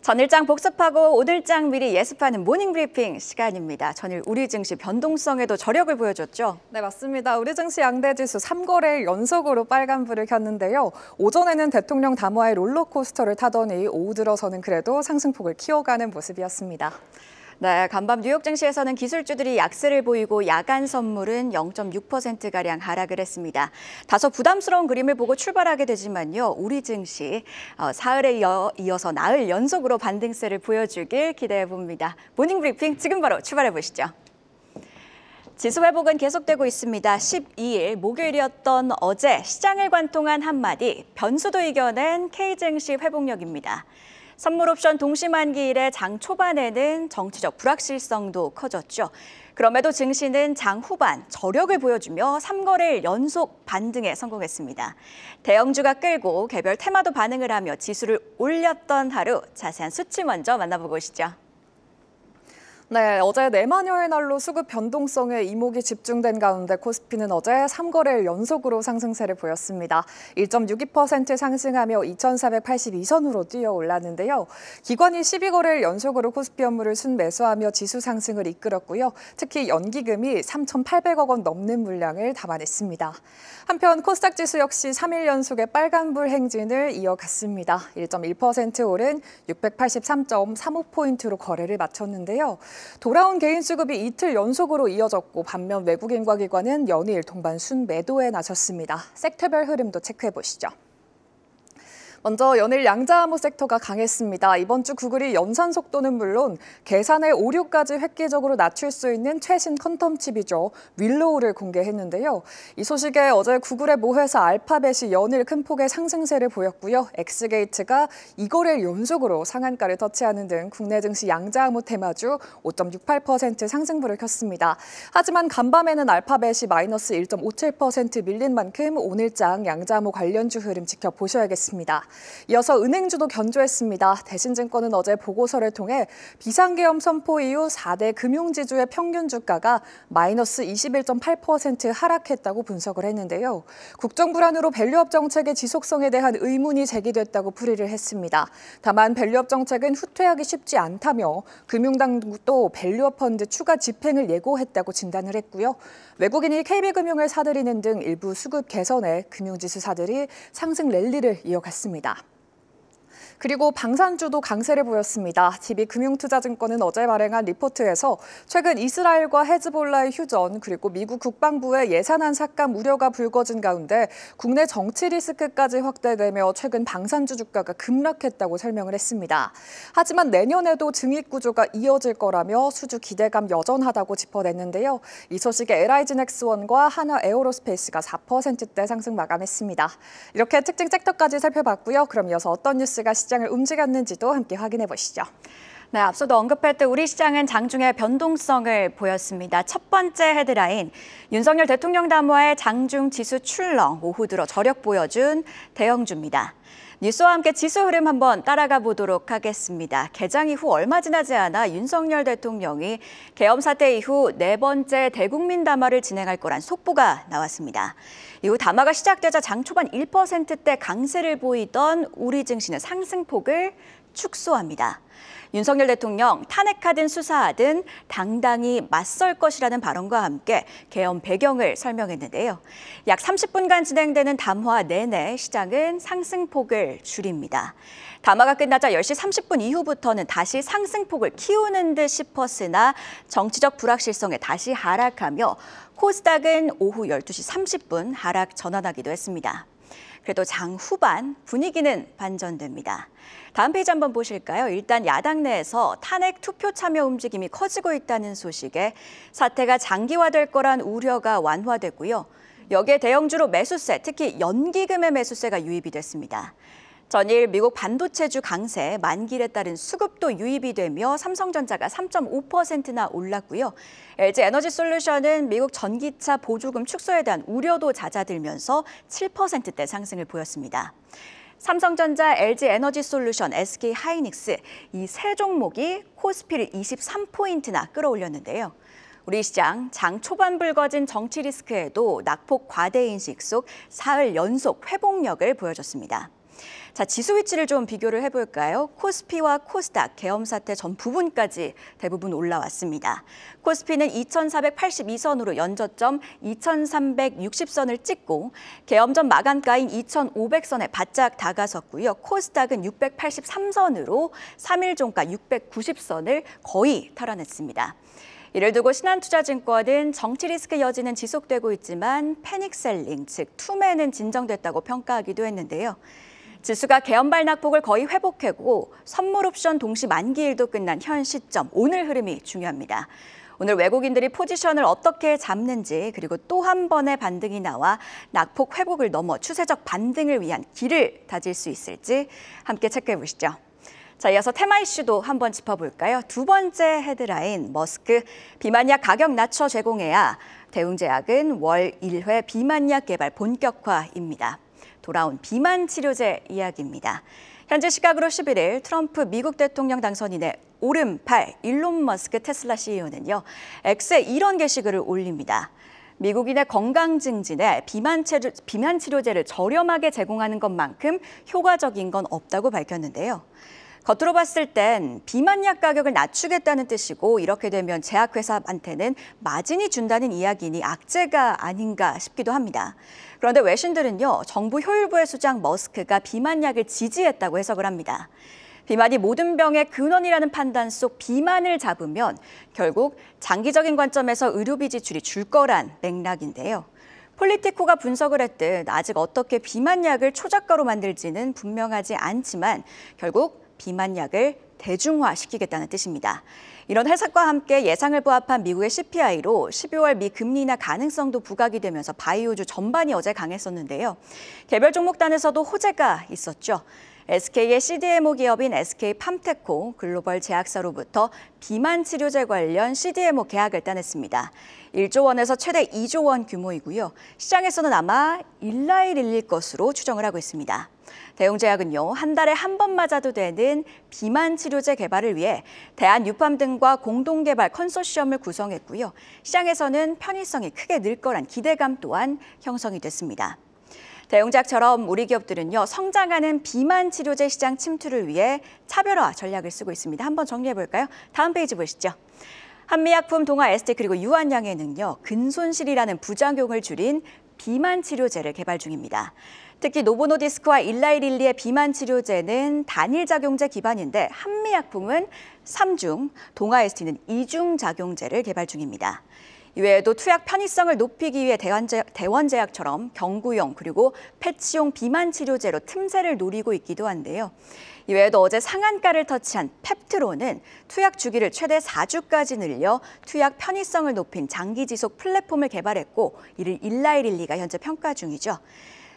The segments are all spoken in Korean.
전일장 복습하고 오늘장 미리 예습하는 모닝 브리핑 시간입니다. 전일 우리 증시 변동성에도 저력을 보여줬죠? 네, 맞습니다. 우리 증시 양대지수 3거래일 연속으로 빨간불을 켰는데요. 오전에는 대통령 담화의 롤러코스터를 타더니 오후 들어서는 그래도 상승폭을 키워가는 모습이었습니다. 네, 간밤 뉴욕 증시에서는 기술주들이 약세를 보이고 야간 선물은 0.6%가량 하락을 했습니다. 다소 부담스러운 그림을 보고 출발하게 되지만요. 우리 증시 사흘에 이어서 나흘 연속으로 반등세를 보여주길 기대해 봅니다. 모닝 브리핑 지금 바로 출발해 보시죠. 지수 회복은 계속되고 있습니다. 12일 목요일이었던 어제 시장을 관통한 한마디, 변수도 이겨낸 K증시 회복력입니다. 선물 옵션 동시만기일에 장 초반에는 정치적 불확실성도 커졌죠. 그럼에도 증시는 장 후반 저력을 보여주며 3거래일 연속 반등에 성공했습니다. 대형주가 끌고 개별 테마도 반응을 하며 지수를 올렸던 하루, 자세한 수치 먼저 만나보고 오시죠. 네, 어제 내마녀의 날로 수급 변동성에 이목이 집중된 가운데 코스피는 어제 3거래일 연속으로 상승세를 보였습니다. 1.62% 상승하며 2,482선으로 뛰어 올랐는데요. 기관이 12거래일 연속으로 코스피 업무를 순매수하며 지수 상승을 이끌었고요. 특히 연기금이 3,800억 원 넘는 물량을 담아냈습니다. 한편 코스닥 지수 역시 3일 연속의 빨간불 행진을 이어갔습니다. 1.1% 오른 683.35포인트로 거래를 마쳤는데요. 돌아온 개인 수급이 이틀 연속으로 이어졌고 반면 외국인과 기관은 연일 동반 순매도에 나섰습니다. 섹터별 흐름도 체크해 보시죠. 먼저 연일 양자암호 섹터가 강했습니다. 이번 주 구글이 연산 속도는 물론 계산의 오류까지 획기적으로 낮출 수 있는 최신 퀀텀 칩이죠. 윌로우를 공개했는데요. 이 소식에 어제 구글의 모회사 알파벳이 연일 큰 폭의 상승세를 보였고요. 엑스게이트가 2거래일 연속으로 상한가를 터치하는 등 국내 증시 양자암호 테마주 5.68% 상승부를 켰습니다. 하지만 간밤에는 알파벳이 마이너스 1.57% 밀린 만큼 오늘장 양자암호 관련주 흐름 지켜보셔야겠습니다. 이어서 은행주도 견조했습니다. 대신증권은 어제 보고서를 통해 비상계엄 선포 이후 4대 금융지주의 평균 주가가 마이너스 21.8% 하락했다고 분석을 했는데요. 국정불안으로 밸류업 정책의 지속성에 대한 의문이 제기됐다고 풀이를 했습니다. 다만 밸류업 정책은 후퇴하기 쉽지 않다며 금융당국도 밸류업 펀드 추가 집행을 예고했다고 진단을 했고요. 외국인이 KB금융을 사들이는 등 일부 수급 개선에 금융지수사들이 상승 랠리를 이어갔습니다. 그리고 방산주도 강세를 보였습니다. DB금융투자증권은 어제 발행한 리포트에서 최근 이스라엘과 헤즈볼라의 휴전 그리고 미국 국방부의 예산안 삭감 우려가 불거진 가운데 국내 정치 리스크까지 확대되며 최근 방산주 주가가 급락했다고 설명을 했습니다. 하지만 내년에도 증익 구조가 이어질 거라며 수주 기대감 여전하다고 짚어냈는데요. 이 소식에 LIG넥스원과 하나에어로스페이스가 4%대 상승 마감했습니다. 이렇게 특징 섹터까지 살펴봤고요. 그럼 이어서 어떤 뉴스가 시장을 움직였는지도 함께 확인해 보시죠. 네, 앞서도 언급했듯 우리 시장은 장중에 변동성을 보였습니다. 첫 번째 헤드라인, 윤석열 대통령 담화의 장중 지수 출렁, 오후 들어 저력 보여준 대형주입니다. 뉴스와 함께 지수 흐름 한번 따라가 보도록 하겠습니다. 개장 이후 얼마 지나지 않아 윤석열 대통령이 계엄 사태 이후 네 번째 대국민 담화를 진행할 거란 속보가 나왔습니다. 이후 담화가 시작되자 장 초반 1%대 강세를 보이던 우리 증시는 상승폭을 축소합니다. 윤석열 대통령 탄핵하든 수사하든 당당히 맞설 것이라는 발언과 함께 계엄 배경을 설명했는데요. 약 30분간 진행되는 담화 내내 시장은 상승폭을 줄입니다. 담화가 끝나자 10시 30분 이후부터는 다시 상승폭을 키우는 듯 싶었으나 정치적 불확실성에 다시 하락하며 코스닥은 오후 12시 30분 하락 전환하기도 했습니다. 그래도 장 후반 분위기는 반전됩니다. 다음 페이지 한번 보실까요? 일단 야당 내에서 탄핵 투표 참여 움직임이 커지고 있다는 소식에 사태가 장기화될 거란 우려가 완화됐고요. 여기에 대형주로 매수세, 특히 연기금의 매수세가 유입이 됐습니다. 전일 미국 반도체주 강세, 만기일에 따른 수급도 유입이 되며 삼성전자가 3.5%나 올랐고요. LG에너지솔루션은 미국 전기차 보조금 축소에 대한 우려도 잦아들면서 7%대 상승을 보였습니다. 삼성전자, LG에너지솔루션, SK하이닉스 이 세 종목이 코스피를 23포인트나 끌어올렸는데요. 우리 시장 장 초반 불거진 정치 리스크에도 낙폭 과대인식 속 사흘 연속 회복력을 보여줬습니다. 자, 지수 위치를 좀 비교를 해볼까요? 코스피와 코스닥, 계엄 사태 전 부분까지 대부분 올라왔습니다. 코스피는 2,482선으로 연저점 2,360선을 찍고 계엄 전 마감가인 2,500선에 바짝 다가섰고요. 코스닥은 683선으로 3일 종가 690선을 거의 탈환했습니다. 이를 두고 신한투자증권은 정치 리스크 여지는 지속되고 있지만 패닉셀링, 즉 투매는 진정됐다고 평가하기도 했는데요. 지수가 계엄 발낙폭을 거의 회복하고 선물 옵션 동시 만기일도 끝난 현 시점, 오늘 흐름이 중요합니다. 오늘 외국인들이 포지션을 어떻게 잡는지, 그리고 또 한 번의 반등이 나와 낙폭 회복을 넘어 추세적 반등을 위한 길을 다질 수 있을지 함께 체크해 보시죠. 자, 이어서 테마 이슈도 한번 짚어볼까요? 두 번째 헤드라인, 머스크 비만약 가격 낮춰 제공해야 대웅제약은 월 1회 비만약 개발 본격화입니다. 돌아온 비만 치료제 이야기입니다. 현재 시각으로 11일 트럼프 미국 대통령 당선인의 오른팔 일론 머스크 테슬라 CEO는요, X에 이런 게시글을 올립니다. 미국인의 건강 증진에 비만 치료제를 저렴하게 제공하는 것만큼 효과적인 건 없다고 밝혔는데요. 겉으로 봤을 땐 비만약 가격을 낮추겠다는 뜻이고, 이렇게 되면 제약회사한테는 마진이 준다는 이야기니 악재가 아닌가 싶기도 합니다. 그런데 외신들은요, 정부 효율부의 수장 머스크가 비만약을 지지했다고 해석을 합니다. 비만이 모든 병의 근원이라는 판단 속 비만을 잡으면 결국 장기적인 관점에서 의료비 지출이 줄 거란 맥락인데요. 폴리티코가 분석을 했듯 아직 어떻게 비만약을 초저가로 만들지는 분명하지 않지만 결국 비만약을 대중화시키겠다는 뜻입니다. 이런 해석과 함께 예상을 부합한 미국의 CPI로 12월 미 금리 인하 가능성도 부각이 되면서 바이오주 전반이 어제 강했었는데요. 개별 종목단에서도 호재가 있었죠. SK의 CDMO 기업인 SK팜테코 글로벌 제약사로부터 비만 치료제 관련 CDMO 계약을 따냈습니다. 1조 원에서 최대 2조 원 규모이고요. 시장에서는 아마 일라일일 것으로 추정을 하고 있습니다. 대웅제약은요, 한 달에 한 번 맞아도 되는 비만 치료제 개발을 위해 대한유팜 등과 공동 개발 컨소시엄을 구성했고요. 시장에서는 편의성이 크게 늘 거란 기대감 또한 형성이 됐습니다. 대웅제약처럼 우리 기업들은요, 성장하는 비만 치료제 시장 침투를 위해 차별화 전략을 쓰고 있습니다. 한번 정리해 볼까요? 다음 페이지 보시죠. 한미약품, 동아 에스테 그리고 유한양에는요, 근손실이라는 부작용을 줄인 비만 치료제를 개발 중입니다. 특히 노보노디스크와 일라이릴리의 비만 치료제는 단일 작용제 기반인데 한미약품은 3중, 동아 에스테는 2중 작용제를 개발 중입니다. 이외에도 투약 편의성을 높이기 위해 대원제약처럼 경구용 그리고 패치용 비만 치료제로 틈새를 노리고 있기도 한데요. 이외에도 어제 상한가를 터치한 펩트로는 투약 주기를 최대 4주까지 늘려 투약 편의성을 높인 장기 지속 플랫폼을 개발했고, 이를 일라이릴리가 현재 평가 중이죠.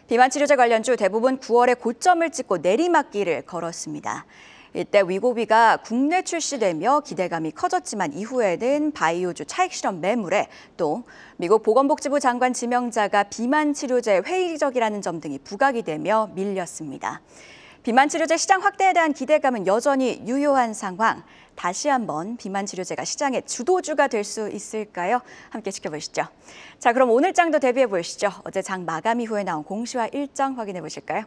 비만 치료제 관련주 대부분 9월에 고점을 찍고 내리막길을 걸었습니다. 이때 위고비가 국내 출시되며 기대감이 커졌지만 이후에는 바이오주 차익 실험 매물에 또 미국 보건복지부 장관 지명자가 비만 치료제에 회의적이라는 점 등이 부각이 되며 밀렸습니다. 비만 치료제 시장 확대에 대한 기대감은 여전히 유효한 상황. 다시 한번 비만 치료제가 시장의 주도주가 될 수 있을까요? 함께 지켜보시죠. 자, 그럼 오늘 장도 대비해 보시죠. 어제 장 마감 이후에 나온 공시와 일정 확인해 보실까요?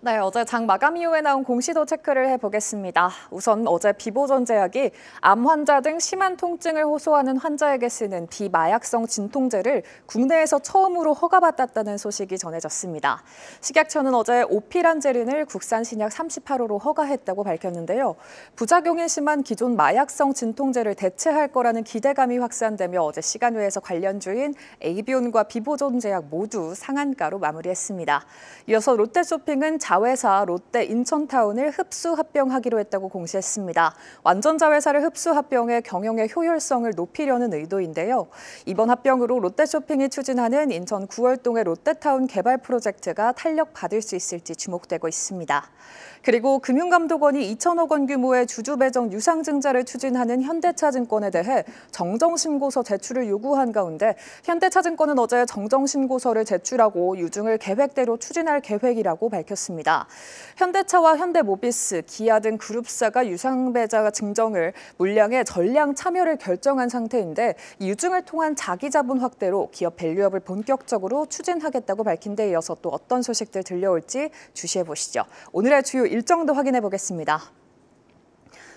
네, 어제 장 마감 이후에 나온 공시도 체크를 해보겠습니다. 우선 어제 비보전제약이 암 환자 등 심한 통증을 호소하는 환자에게 쓰는 비마약성 진통제를 국내에서 처음으로 허가받았다는 소식이 전해졌습니다. 식약처는 어제 오피란제린을 국산 신약 38호로 허가했다고 밝혔는데요. 부작용이 심한 기존 마약성 진통제를 대체할 거라는 기대감이 확산되며 어제 시간외에서 관련주인 에이비온과 비보전제약 모두 상한가로 마무리했습니다. 이어서 롯데쇼핑은 자회사 롯데 인천타운을 흡수 합병하기로 했다고 공시했습니다. 완전 자회사를 흡수 합병해 경영의 효율성을 높이려는 의도인데요. 이번 합병으로 롯데쇼핑이 추진하는 인천 구월동의 롯데타운 개발 프로젝트가 탄력받을 수 있을지 주목되고 있습니다. 그리고 금융감독원이 2천억 원 규모의 주주 배정 유상증자를 추진하는 현대차증권에 대해 정정신고서 제출을 요구한 가운데 현대차증권은 어제 정정신고서를 제출하고 유증을 계획대로 추진할 계획이라고 밝혔습니다. 있습니다. 현대차와 현대모비스, 기아 등 그룹사가 유상배자 증정을 물량의 전량 참여를 결정한 상태인데 이 유증을 통한 자기 자본 확대로 기업 밸류업을 본격적으로 추진하겠다고 밝힌 데 이어서 또 어떤 소식들 들려올지 주시해 보시죠. 오늘의 주요 일정도 확인해 보겠습니다.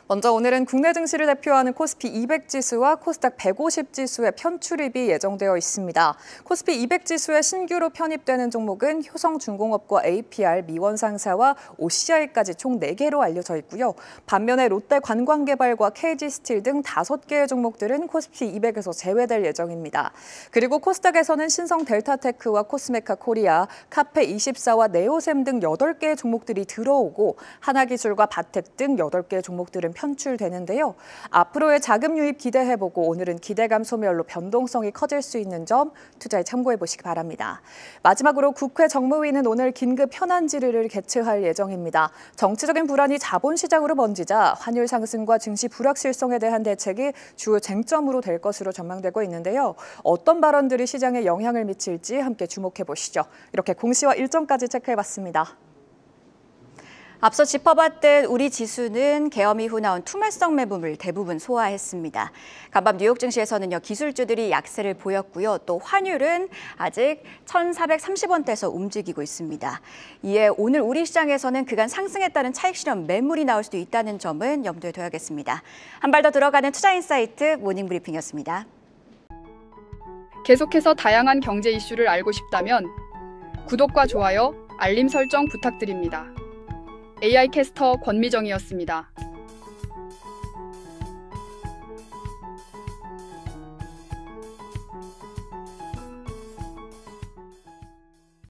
먼저 오늘은 국내 증시를 대표하는 코스피 200 지수와 코스닥 150 지수의 편출입이 예정되어 있습니다. 코스피 200 지수에 신규로 편입되는 종목은 효성중공업과 APR, 미원상사와 OCI까지 총 4개로 알려져 있고요. 반면에 롯데관광개발과 KG스틸 등 5개의 종목들은 코스피 200에서 제외될 예정입니다. 그리고 코스닥에서는 신성델타테크와 코스메카 코리아, 카페24와 네오셈 등 8개의 종목들이 들어오고 하나기술과 바텍 등 8개의 종목들은 편출되는데요. 앞으로의 자금 유입 기대해보고 오늘은 기대감 소멸로 변동성이 커질 수 있는 점 투자에 참고해 보시기 바랍니다. 마지막으로 국회 정무위는 오늘 긴급 현안 질의를 개최할 예정입니다. 정치적인 불안이 자본시장으로 번지자 환율 상승과 증시 불확실성에 대한 대책이 주요 쟁점으로 될 것으로 전망되고 있는데요. 어떤 발언들이 시장에 영향을 미칠지 함께 주목해 보시죠. 이렇게 공시와 일정까지 체크해봤습니다. 앞서 짚어봤듯 우리 지수는 개엄 이후 나온 투매성 매물을 대부분 소화했습니다. 간밤 뉴욕 증시에서는요, 기술주들이 약세를 보였고요. 또 환율은 아직 1,430원대에서 움직이고 있습니다. 이에 오늘 우리 시장에서는 그간 상승에 따른 차익 실현 매물이 나올 수도 있다는 점은 염두에 둬야겠습니다. 한 발 더 들어가는 투자인사이트 모닝 브리핑이었습니다. 계속해서 다양한 경제 이슈를 알고 싶다면 구독과 좋아요, 알림 설정 부탁드립니다. AI 캐스터 권미정이었습니다.